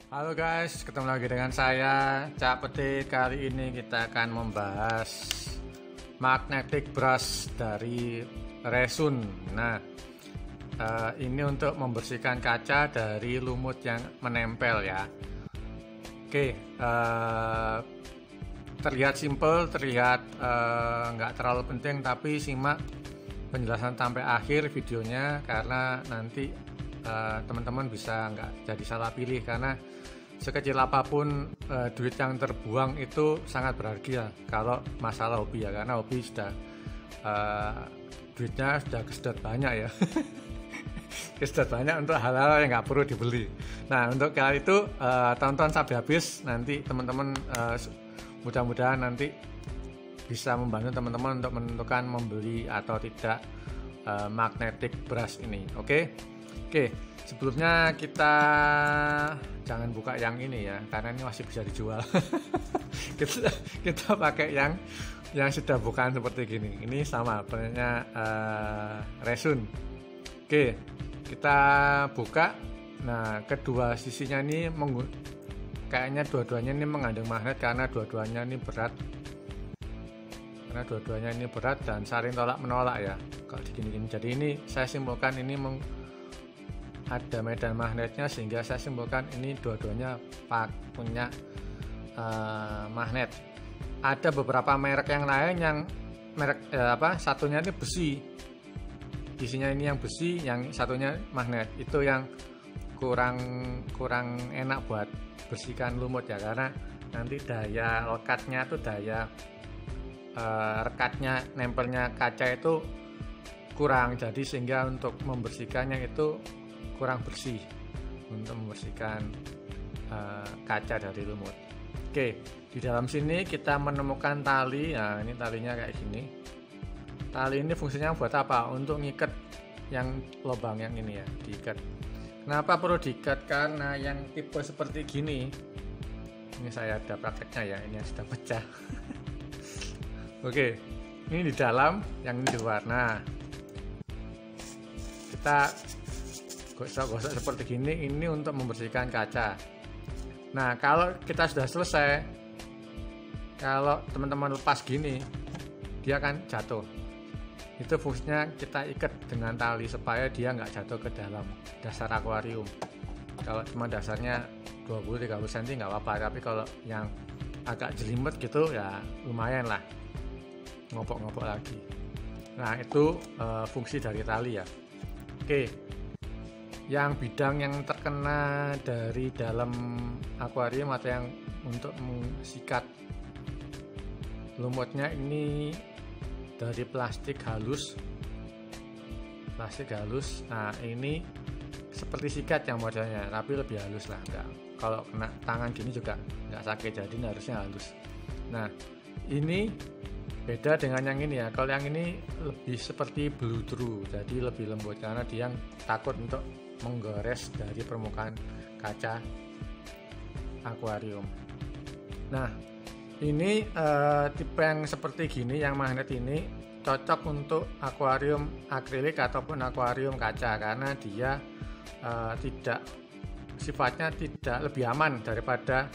Halo guys, ketemu lagi dengan saya Cak Peti. Kali ini kita akan membahas magnetic brush dari Resun. Nah, ini untuk membersihkan kaca dari lumut yang menempel ya. Oke, terlihat simple, terlihat nggak terlalu penting, tapi simak penjelasan sampai akhir videonya karena nanti teman-teman bisa nggak jadi salah pilih, karena sekecil apapun duit yang terbuang itu sangat berharga kalau masalah hobi ya, karena hobi sudah duitnya sudah kesedot banyak ya. Kesedot banyak untuk hal-hal yang nggak perlu dibeli. Nah, untuk kali itu tonton sampai habis, nanti teman-teman mudah-mudahan nanti bisa membantu teman-teman untuk menentukan membeli atau tidak magnetic brush ini. Oke, sebelumnya kita jangan buka yang ini ya, karena ini masih bisa dijual. kita pakai yang sudah bukan seperti gini. Ini sama bentuknya Resun. Oke, kita buka. Nah, kedua sisinya ini kayaknya dua-duanya ini mengandung magnet, karena dua-duanya ini berat. Dan saling tolak menolak ya kalau digini-gini. Jadi ini saya simpulkan ini ada medan magnetnya, sehingga saya simpulkan ini dua-duanya punya magnet. Ada beberapa merek yang lain yang satunya ini besi, isinya ini yang besi, yang satunya magnet. Itu yang kurang enak buat bersihkan lumut ya, karena nanti daya lekatnya tuh rekatnya nempelnya kaca itu kurang, jadi sehingga untuk membersihkannya itu kurang bersih untuk membersihkan kaca dari lumut. Oke, di dalam sini kita menemukan tali. Nah, ini talinya kayak gini. Tali ini fungsinya buat apa? Untuk ngikat yang lubang yang ini ya, diikat. Kenapa perlu diikat? Karena yang tipe seperti gini, ini saya ada prakteknya ya, ini yang sudah pecah. Oke, ini di dalam, yang ini di luar. Nah, kita gosok-gosok seperti gini, ini untuk membersihkan kaca. Nah, kalau kita sudah selesai, kalau teman-teman lepas gini, dia akan jatuh. Itu fungsinya kita ikat dengan tali supaya dia nggak jatuh ke dalam dasar akuarium. Kalau cuma dasarnya 20-30 cm nggak apa-apa, tapi kalau yang agak jelimet gitu ya lumayan lah, ngopok-ngopok lagi. Nah, itu fungsi dari tali ya. Oke, yang bidang yang terkena dari dalam akuarium atau yang untuk mensikat lumutnya ini dari plastik halus. Nah, ini seperti sikat yang modelnya, tapi lebih halus lah. Enggak, kalau kena tangan gini juga nggak sakit, jadi ini harusnya halus. Nah, ini beda dengan yang ini ya. Kalau yang ini lebih seperti blue true, jadi lebih lembut karena dia takut untuk menggores dari permukaan kaca akuarium. Nah, ini tipe yang seperti gini, yang magnet ini cocok untuk akuarium akrilik ataupun akuarium kaca, karena dia sifatnya tidak lebih aman daripada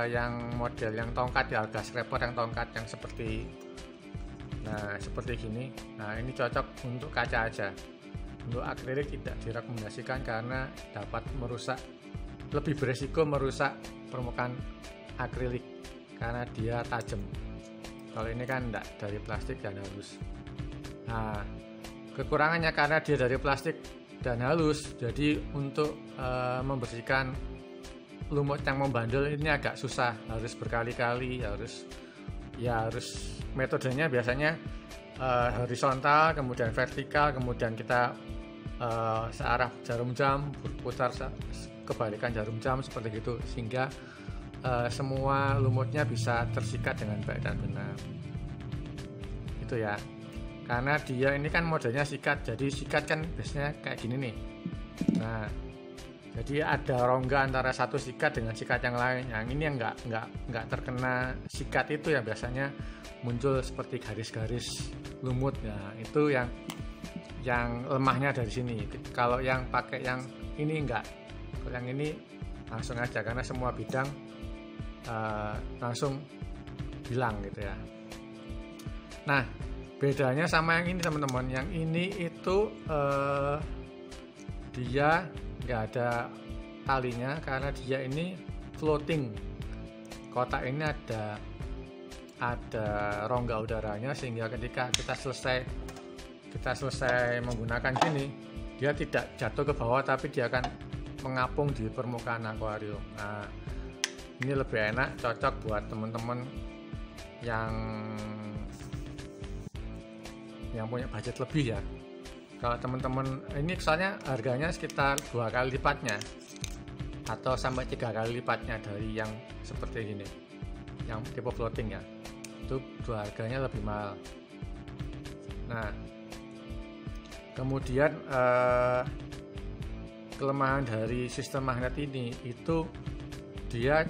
yang model yang tongkat ya, gas scraper yang tongkat yang seperti gini. Nah, ini cocok untuk kaca aja. Untuk akrilik tidak direkomendasikan karena dapat lebih beresiko merusak permukaan akrilik karena dia tajam. Kalau ini kan enggak, dari plastik dan halus. Nah, kekurangannya karena dia dari plastik dan halus, jadi untuk membersihkan lumut yang membandel ini agak susah, harus berkali-kali, harus metodenya biasanya horizontal, kemudian vertikal, kemudian kita searah jarum jam, berputar kebalikan jarum jam seperti itu, sehingga semua lumutnya bisa tersikat dengan baik dan benar. Itu ya, karena dia ini kan modelnya sikat, jadi sikat kan biasanya kayak gini nih. Nah, jadi ada rongga antara satu sikat dengan sikat yang lain. Yang ini yang nggak terkena sikat itu ya, biasanya muncul seperti garis-garis lumut. Nah, itu yang lemahnya dari sini. Kalau yang pakai yang ini enggak. Kalau yang ini langsung aja, karena semua bidang langsung hilang gitu ya. Nah, bedanya sama yang ini teman-teman, yang ini itu dia nggak ada talinya karena dia ini floating. Kotak ini ada rongga udaranya, sehingga ketika kita selesai menggunakan gini, dia tidak jatuh ke bawah tapi dia akan mengapung di permukaan akuarium. Nah, ini lebih enak, cocok buat teman-teman yang punya budget lebih ya. Kalau teman-teman ini soalnya harganya sekitar 2 kali lipatnya atau sampai 3 kali lipatnya dari yang seperti ini, yang tipe floating ya, itu harganya lebih mahal. Nah, kemudian kelemahan dari sistem magnet ini itu dia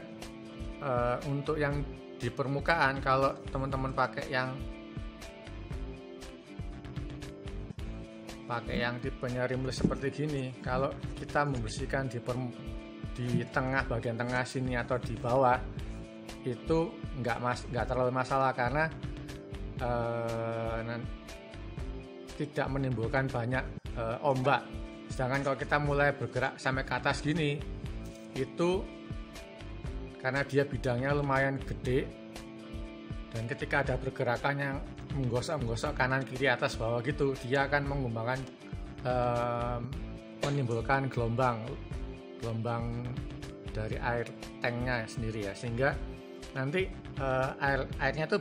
untuk yang di permukaan, kalau teman-teman pakai yang tipenya rimless seperti gini, kalau kita membersihkan di tengah, bagian tengah sini atau di bawah, itu nggak terlalu masalah karena tidak menimbulkan banyak ombak. Sedangkan kalau kita mulai bergerak sampai ke atas gini, itu karena dia bidangnya lumayan gede, dan ketika ada pergerakan yang menggosok kanan kiri atas bawah gitu, dia akan menimbulkan gelombang dari air tanknya sendiri ya, sehingga nanti airnya tuh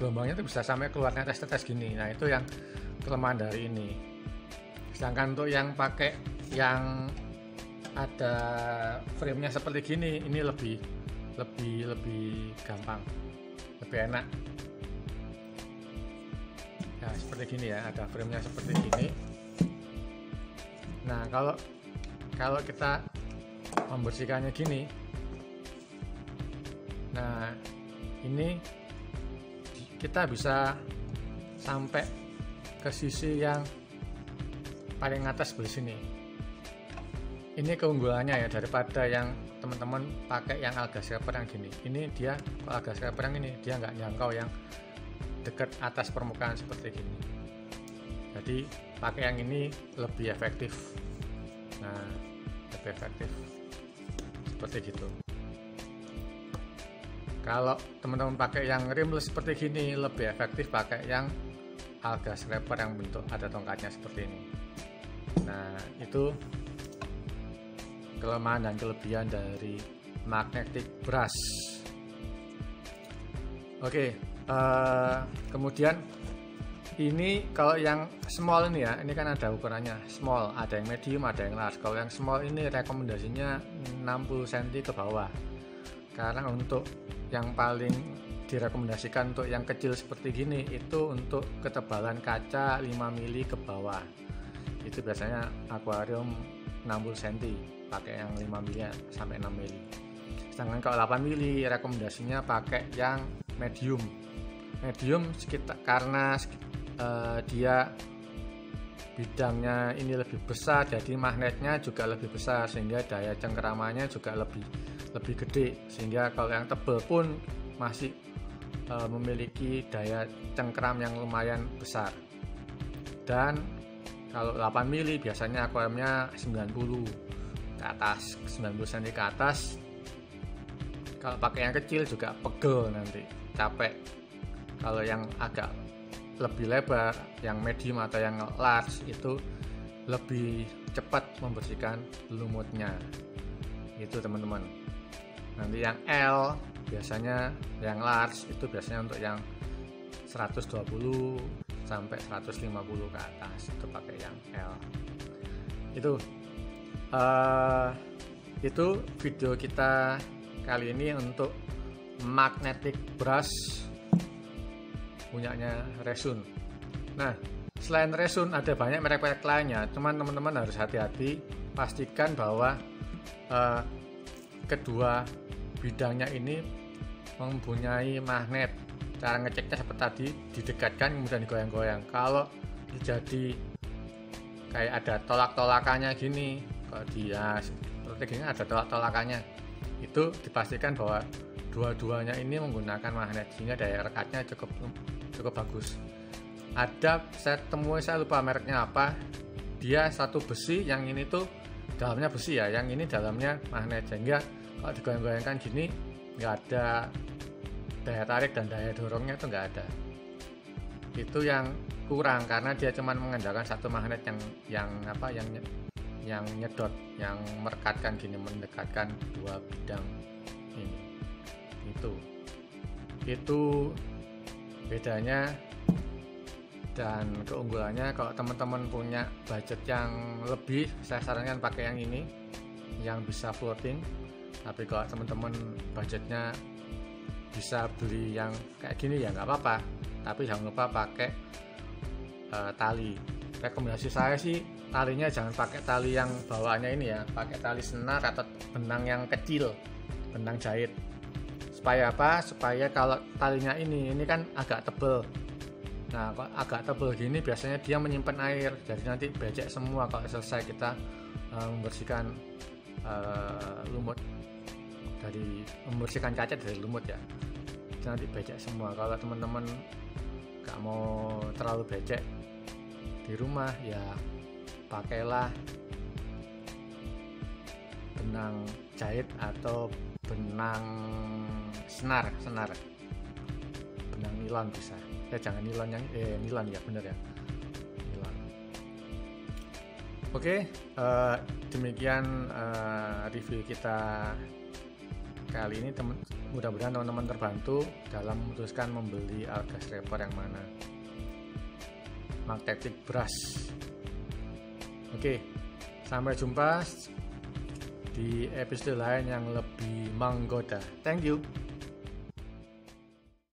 gelombangnya tuh bisa sampai keluar netes-netes gini. Nah, itu yang kelemahan dari ini. Sedangkan untuk yang pakai yang ada frame-nya seperti gini, ini lebih gampang, lebih enak ya, seperti gini ya, ada frame-nya seperti gini. Nah, kalau kita membersihkannya gini, nah ini kita bisa sampai ke sisi yang paling atas sebelah sini. Ini keunggulannya ya, daripada yang teman-teman pakai yang alga scraper yang gini. Ini dia, kalau alga scraper yang ini dia nggak jangkau yang dekat atas permukaan seperti gini. Jadi pakai yang ini lebih efektif. Nah, lebih efektif seperti gitu. Kalau teman-teman pakai yang rimless seperti gini, lebih efektif pakai yang alga scraper yang bentuk ada tongkatnya seperti ini. Nah, itu kelemahan dan kelebihan dari magnetic brush. Oke, kemudian ini kalau yang small ini ya, ini kan ada ukurannya small, ada yang medium, ada yang large. Kalau yang small ini rekomendasinya 60 cm ke bawah, karena untuk yang paling direkomendasikan untuk yang kecil seperti gini itu untuk ketebalan kaca 5 mili ke bawah. Itu biasanya akuarium 60 cm pakai yang 5 mili sampai 6 mili. Sedangkan kalau 8 mili rekomendasinya pakai yang medium sekitar, karena dia bidangnya ini lebih besar, jadi magnetnya juga lebih besar, sehingga daya cengkeramannya juga lebih gede, sehingga kalau yang tebal pun masih memiliki daya cengkeram yang lumayan besar. Dan kalau 8 mili biasanya akuariumnya 90 ke atas, 90 cm ke atas. Kalau pakai yang kecil juga pegel, nanti capek. Kalau yang agak lebih lebar, yang medium atau yang large, itu lebih cepat membersihkan lumutnya. Itu teman-teman. Nanti yang L biasanya, yang large itu biasanya untuk yang 120 sampai 150 ke atas, itu pakai yang L. Itu video kita kali ini untuk magnetic brush punyanya Resun. Nah, selain Resun ada banyak merek-merek lainnya, cuman teman-teman harus hati-hati, pastikan bahwa kedua bidangnya ini mempunyai magnet. Cara ngeceknya seperti tadi, didekatkan kemudian digoyang-goyang. Kalau jadi kayak ada tolak-tolakannya gini, kalau dia seperti gini ada tolak-tolakannya. Itu dipastikan bahwa dua-duanya ini menggunakan magnet sehingga daya rekatnya cukup bagus. Saya lupa mereknya apa, dia satu besi, yang ini tuh dalamnya besi ya, yang ini dalamnya magnet, sehingga kalau digoyang-goyangkan gini nggak ada daya tarik dan daya dorongnya tuh nggak ada. Itu yang kurang karena dia cuma mengandalkan satu magnet yang nyedot, yang merekatkan gini, mendekatkan dua bidang ini. Itu bedanya dan keunggulannya. Kalau teman-teman punya budget yang lebih, saya sarankan pakai yang ini, yang bisa floating. Tapi kalau teman-teman budgetnya bisa beli yang kayak gini ya nggak apa-apa, tapi jangan lupa pakai tali. Rekomendasi saya sih talinya jangan pakai tali yang bawaannya ini ya, pakai tali senar atau benang yang kecil, benang jahit. Supaya apa? Supaya kalau talinya ini kan agak tebel. Nah, kalau agak tebel gini biasanya dia menyimpan air, jadi nanti becek semua kalau selesai kita membersihkan membersihkan kaca dari lumut ya. Nanti becek semua. Kalau teman-teman gak mau terlalu becek di rumah ya pakailah benang jahit atau benang senar, benang nilon bisa ya, jangan nilon ya, bener ya, nilon. Oke, demikian review kita kali ini. Mudah-mudahan teman-teman terbantu dalam memutuskan membeli alat gas scraper yang mana, magnetic brush. Oke, sampai jumpa di episode lain yang lebih menggoda. Thank you.